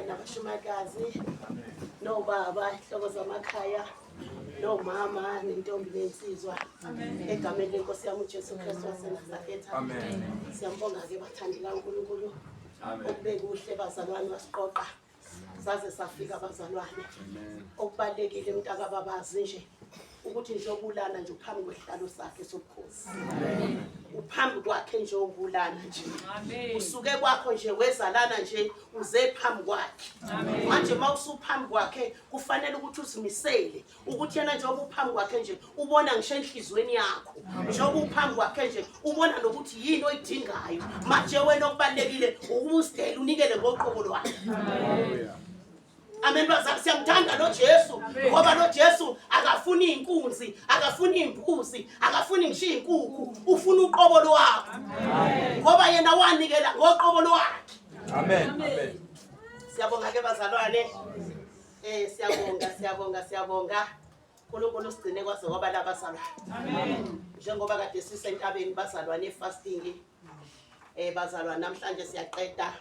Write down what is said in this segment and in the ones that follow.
nabashumakazi nobaba inhloko zamakhaya nomama nentombi nensizwa egameni lenkosi yami uJesu Kristu waseNazaretha. Siyambonga ke bathandela uNkulunkulu okubeka kuhle bazalwane wasiqoqa saze safika abazalwane. Okubalekile umntaka babazi nje ukuthi nje obulana nje uphambi kwehlalo sakhe sobukhosi. Uphambi kwakhe nje obulana nje. Usuke kwakho nje wezalana nje uze phambi kwakhe. Manje mawusuphambi kwakhe kufanele ukuthi uzimisele ukuthi yena nje obuphambi kwakhe nje ubona ngisho enhlizweni yakho. Njengoba uphambi kwakhe nje ubona nokuthi yini oyidingayo. Manje wena okubalekile ukuzidela unikele ngoqobo lwakhe. Amen bazali siyamthanda lo Jesu ngoba lo Jesu akafuni inkunzi akafuni imbuzi akafuni ngisho inkukhu ufuna uqobo lwakho ngoba yena wanikela ngoqobo lwakhe. Amen. Siyabonga ke bazalwane siyabonga uNkulunkulu usigcine kwaze ngoba la bazalwane. Amen. Njengoba kade sisentabeni bazalwane fasting bazalwane namhlanje siyaqeda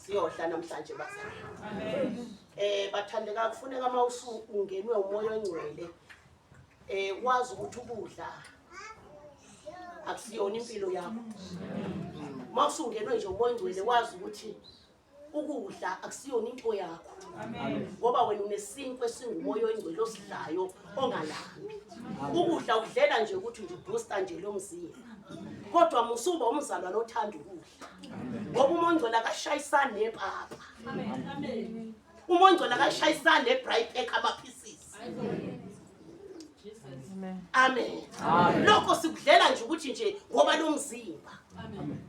siyohla namhlanje bazalwane. Amen. Bathandeka kufuneka uma ungenwe umoya ongcwele wazi ukuthi ukudla akusiyona impilo yakho. Uma usungenwe nje umoya ongcwele wazi ukuthi ukudla akusiyona into yakho. Amen. Ngoba wena unesinkwe esingumoya ongcwele osidlayo ongalambi. Ukudla udlela nje ukuthi nje booster nje lo mzimba. Kodwa musuba umzalwane othanda ukudla. Ngoba umoya ongcwele akashayisana nepapa. Amen. Umoya ongcwele akashayisana nebright egg ama-pieces. Amen. Lokho sikudlela nje ukuthi nje ngoba lo mzimba.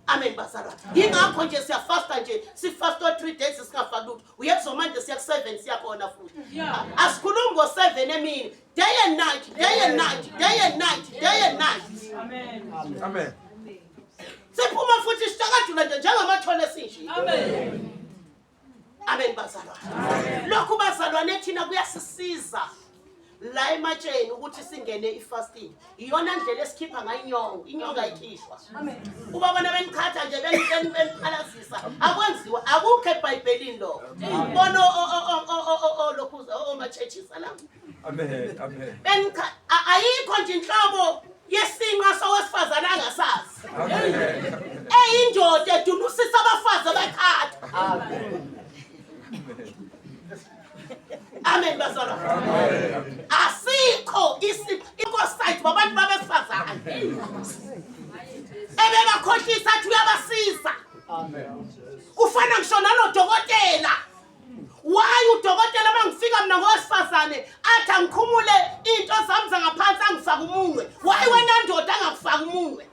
Amen bazalwane. Yingakho nje siyafasta nje sifasta 3 days singafaki lutho. Uyezwa manje siya ku7 siyakhona futhi. Asikhulumi ngo7 emini. Day and night, day and night, day and night, day and night. Amen. Siphuma futhi sitakadula nje njengamathole sinje. Amen. Amen bazalwane. Lokho bazalwane thina kuyasisiza la ematsheni ukuthi singene ifasting. Iyona ndlela esikhipha ngayo inyonga ayikhishwa. Amen. Ubabona benikhatha nje beniphalazisa akwenziwa akukho eBhayibhelini lo. Ibono lokhu churches la. Amen. Ayikho nje inhlobo yesinqa sowesifazana angasazi. Amen. Indoda edunusisa abafazi abakhatha. Amen. Amen bazalwane. Amen. Asikho inkosayithu babantu babesifazana. Ebekakhohlisa athi uyabasiza. Amen. Kufana ngisho nodokotela. Why udokotela mangifika mina ngosifazane athi angikhumule into zami zangaphansi angifaka umunwe. Why wena ndoda angakufaka umunwe?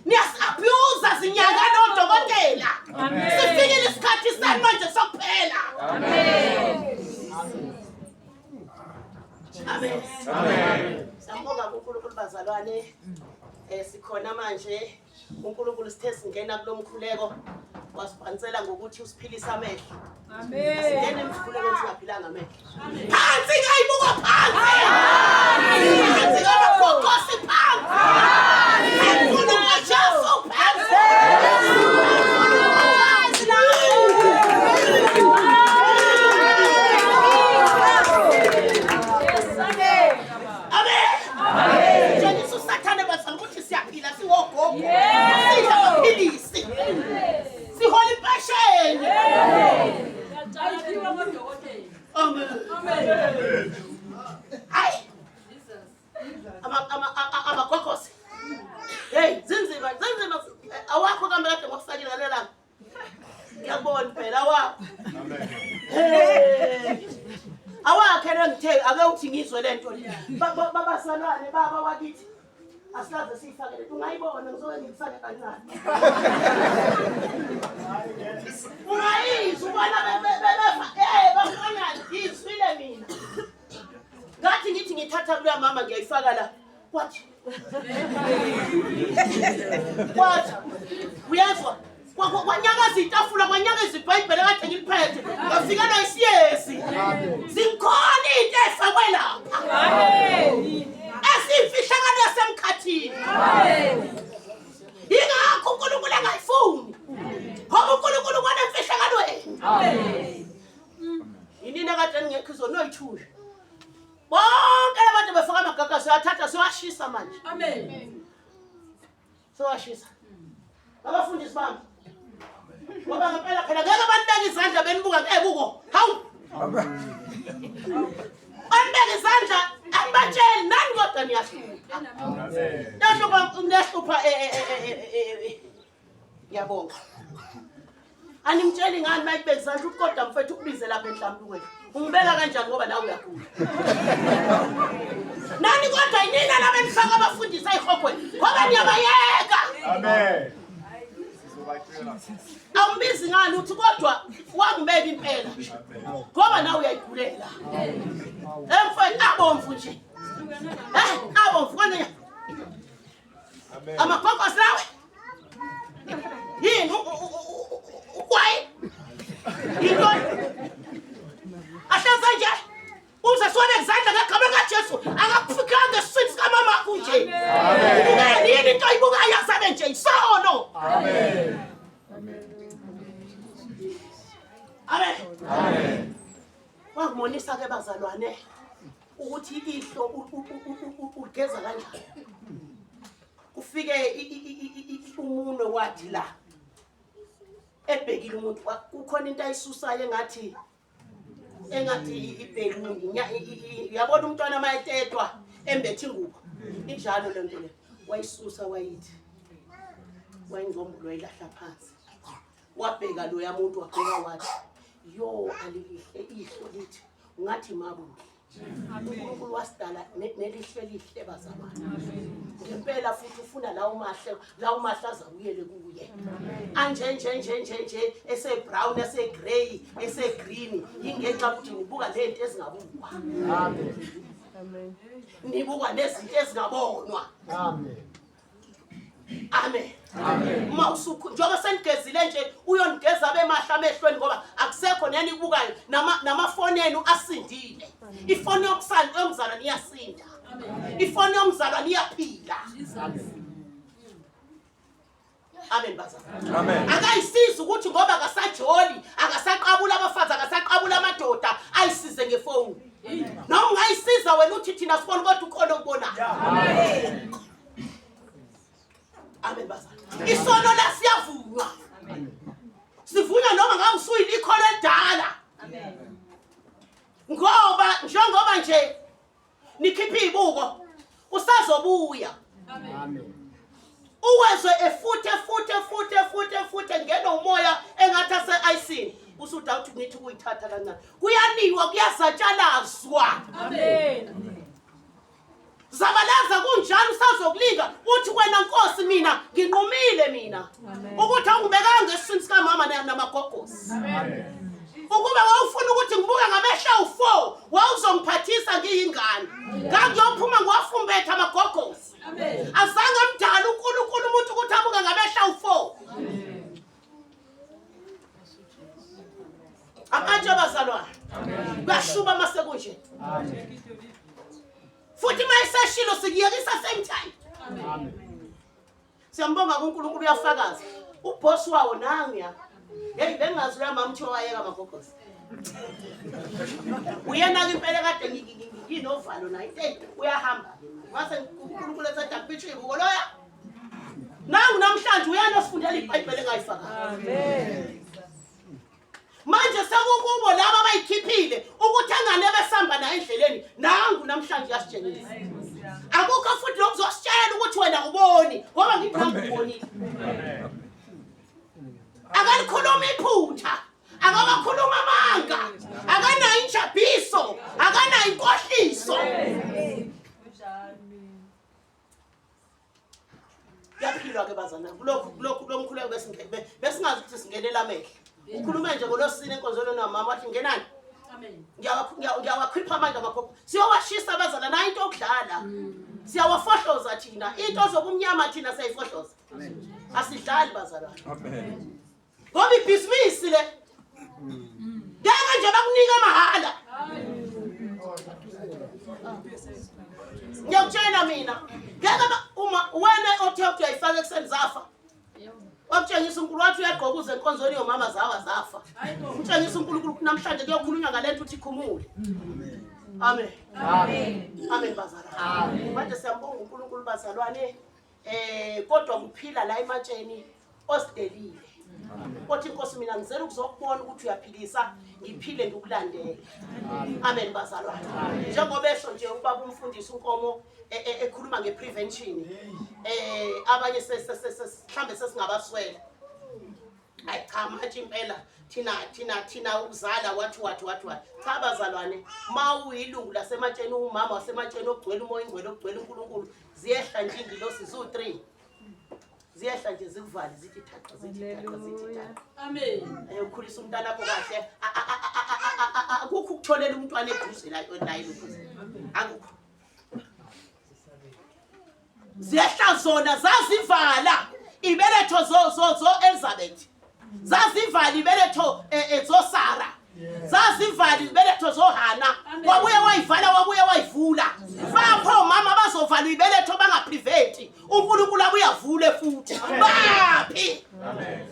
Niyas-abuse zinyanga nodokotela. Sifikile isikhathi sani manje sokuphela. Amen. Amen. Sambonga uNkulunkulu bazalwane. Sikhona manje uNkulunkulu sithe singena kulomkhuleko wasibhansela ngokuthi usiphilisa amehlo. Amen. Singena emkhulekweni singaphilanga amehlo. Phansi ngayibuka phansi. Phansi ngamakhokosi phansi. Unkulunkulu Jesu phansi. Amagogosi. Hey, zinzima awakho kambe kade ngokufakela lelanga. Ngiyabona phela awakho. Awakhe ngithe ake uthi ngizwe lento le. Babasalwane baba wakithi. Asikaze sifakele ungayibona ngizoke ngifake kancane. Ungayizwa ubona bafanya ngizwile mina. Ngathi ngithi ngithatha kuya mama ngiyayifaka la. What? Uyezwa? Kwanyakaza itafula kwanyakaza iBhayibheli kade ngiliphethe. Ngafika la isiyezi. Zinkhona into efakwe lapha. Amen. Esifihlakalo yasemkhathini. Amen. Ingakho uNkulunkulu angayifuni. Ngoba uNkulunkulu kwanemfihlakalweni. Amen. Yinina kade ngekho izonoyithula. Bonke abantu befaka amagaga siyathatha siwashisa manje. Amen. Siwashisa. Abafundisi bami. Ngoba ngempela phela ngeke banibeke izandla benibuka ebuko. Hawu. Banibeke izandla abatsheli nani kodwa niyahlupa. Amen. Niyahlupa ngiyabonga. Animtsheli ngani mayibeke izandla ukodwa mfethu ukubize lapha enhlambukweni. Ungibeka kanjani ngoba la uyagula. Nani kodwa yinina la benifaka abafundisi ayihogweni ngoba niyabayeka. Amen. Awumbizi ngani uthi kodwa wangibeka impela. Ngoba nawe uyayigulela. Emfethu abomvu nje. Abomvu kanje. Amen. Amagogosi lawe. Yini why? Yini? Ashaza nje. Uze sone izandla ngegama likaJesu. Akakufikanga esiswini sikamama wakho nje. Amen. Yini into ayibukayo yasabe nje isono. Amen. Amen. Amen. Wangimonisa ke bazalwane ukuthi ihlo ugeza kanjani. Kufike umunwe wathi la. Ebhekile umuntu kukhona into ayisusayo engathi ibheluni. Yabona umntwana mayetetwa embethe ingubo. Injalo lento le. Wayisusa wayithi. Wayingcombolo wayilahla phansi. Wabheka lo yamuntu wabheka wathi yo alilihle ihlo lithi ungathi mabuki. uNkulunkulu wasidala nelihle lihle bazalwane. Ngempela futhi ufuna lawo mahle azabuyele kuye. Anje ese brown ese grey ese green ingenxa ukuthi nibuka lento ezingabukwa. Amen. Nibuka nezinto ezingabonwa. Amen. Amen. Amen. Mawusukho njengoba senigezile nje uyonigeza bemahla emehlweni ngoba akusekho nani kubukayo namafoni enu asindile. Ifoni yomzalwane iyasinda. Amen. Ifoni yomzalwane iyaphila. Amen bazalwane. Amen. Akayisiza ukuthi ngoba akasajoli, akasaqabula abafazi, akasaqabula amadoda ayisize ngefoni. Noma ungayisiza wena uthi thina sifona kodwa ukhona ukubona. Amen. Amen bazalwane. Isono lasiyavunywa. Amen. Sivunywa noma ngamsuyile ikhona edala. Amen. Njengoba nje nikhipha izibuko usazobuya. Amen. Uwezwe efuthe ngena umoya engathi ase-icini usuda uthi nithi kuyithatha kancane. Kuyaniwa kuyazatshalazwa. Amen. Zabalaza kunjalo usazokulinga uthi wena Nkosi mina nginqumile mina ukuthi angibekanga esiswini sika mama namagogosi. Amen. Ukuba wawufuna ukuthi ngibuke ngamehlo u4 wawuzongiphathisa ngiyingane ngakuyophuma ngiwafumbetha amagogosi. Amen. Azange amdala uNkulunkulu umuntu ukuthi abuke ngamehlo Siyambonga uNkulunkulu uyafakaza. Uboss wawo nangiya. Hey bengazi la mama mthiwa wayeka amagogosi. Uyena impela kade nginovalo naye. Hey uyahamba. Ngase uNkulunkulu esetha picture ukoloya. Nangu namhlanje uyana osifundela iBhayibheli engayifaka. Amen. Manje sekukubo laba abayikhiphile ukuthi angane besamba naye endleleni. Nangu namhlanje yasitshengisa. Akukho futhi lokuzositshela ukuthi wena uboni ngoba ngithi ngikubonile. Akalikhuluma iphutha, akabakhuluma amanga, akanayo injabiso, akanayo inkohliso. Yaphilwa ke bazana lokhu lomkhuleko besingazi ukuthi singenela amehlo. Ukhuluma nje ngolosini enkonzweni namama wathi ngenani? Amen. Ngiyawakhipha amandla amakhopho. Siyowashisa abazana na into okudlala. Siyawafohloza thina. Into zobumnyama thina siyayifohloza. Amen. Asidlali bazalwane. Amen. Ngoba ibhizinisi le. Ngeke nje bakunika mahala. Ngiyakutshela mina. Ngeke uma wena othe uyayifaka ekuseni zafa. Wakutshengisa uNkulunkulu wathi uyagqokuza enkonzweni yomama zafa. Utshengisa uNkulunkulu namhlanje kuyokhulunywa ngalento uthi ikhumule. Amen. Amen. Amen bazalwane. Amen. Manje siyambonga uNkulunkulu bazalwane. Kodwa kuphila la ematsheni osidelile. Othi Nkosi mina ngizela ukuzokubona ukuthi uyaphilisa, ngiphile ngikulandele. Amen bazalwane. Njengoba esho nje ubaba umfundisi uNkomo ekhuluma ngeprevention. Abanye mhlambe sesingabaswela. Hayi cha manje impela thina ukuzala wathi. Cha bazalwane, mawuyilungu lasematsheni umama wasematsheni ogcwele umoya ingcwele ogcwele uNkulunkulu ziyehla nje ingilosi zu3. Ziyehla nje zikuvale zithi thaqa zithi thaqa. Amen. Ayokhulisa umntana wakho kahle. Akukho ukutholela umntwana eduze la lokho. Akukho. Ziyehla zona zazivala ibeletho zo Elizabeth. Zazivala ibeletho zo Sara. Zazivala ibeletho zo Hana. Wabuye wayivula. Bapho mama bazovala ibeletho bangaprivate. uNkulunkulu abuyavule futhi. Baphi? Amen.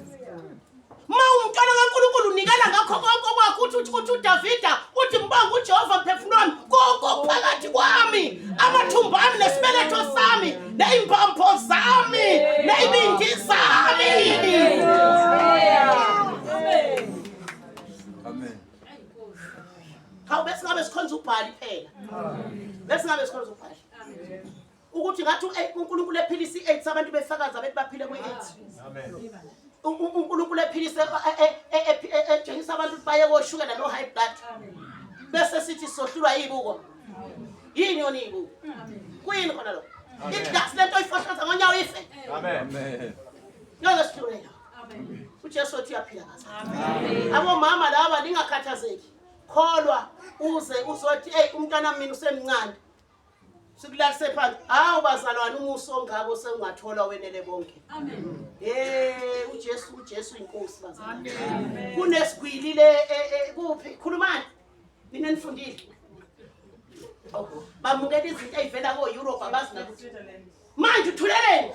Umntwana kaNkulunkulu unikela ngakho konke okwakho uthi uDavida uthi mbonga uJehova mphefumulo wami konke phakathi kwami amathumbu ami nesibeletho sami nezimpampo zami nezibindi zami. Amen. Hawu besingabe sikhonza ubhali phela. Besingabe sikhonza ubhali. Ukuthi ngathi uNkulunkulu ephilisa i-AIDS abantu befakaza bethi baphile kwi-AIDS. Amen. uNkulunkulu ephilisa etshengisa abantu baye koshukela no high blood. Bese sithi sohlulwa yibuko. Yini yona ibuko? Kuyini khona lo? Ithi lento oyifohloza ngonyawo ife. Amen. Yona sihluleka. Amen. uJesu uthi uyaphila kaza. Amen. Abo mama laba lingakhathazeki. Kholwa uze uzothi umntwana mina usemncane. Sikulalise phansi. Hawu bazalwane umuso ongabo sengathola wenele bonke. Amen. uJesu inkosi bazalwane. Amen. Kunesigwilile kuphi? Khulumani. Mina nifundile. Bamukela izinto ezivela ko-Europe abazi nakuthi. Manje uthuleleni.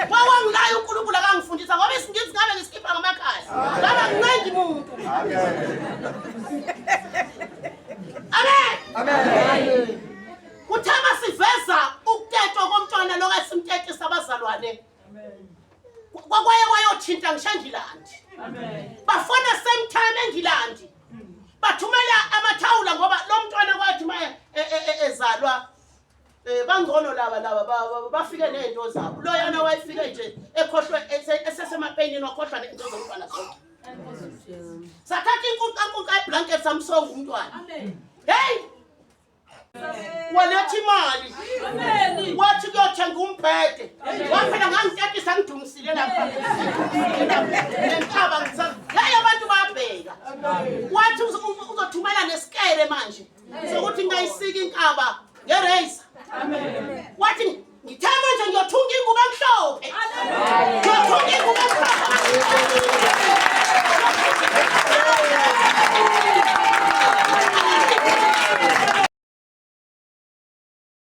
Wawangilayo uNkulunkulu akangifundisa ngoba isingisi ngabe ngisikipha ngamakhaya. Ngaba nginqendi umuntu. Amen. Amen. Kuthama siveza ukuthetho komntwana lokasimthethe abazalwane. Amen. Kwayothinta ngishandilandi. Amen. Bafona same time engilandi. Bathumela amathawula ngoba lo mntwana kwathi manje ezalwa bangcono laba bafike nento zabo. Lo yana wayifike nje ekhohlwe esesemapeni nokhohlwa nento zomntwana zonke. Sathatha inkunqa iblanket samsonga umntwana. Amen. Hey! Walethi imali. Amen. Wathi kuyothenga umbhede. Waphela ngangithetisa ngidumisile lapha. Lenkaba ngizama. Hayi abantu bayabheka. Wathi uzothumela nesikele manje. Sokuthi ngayisika inkaba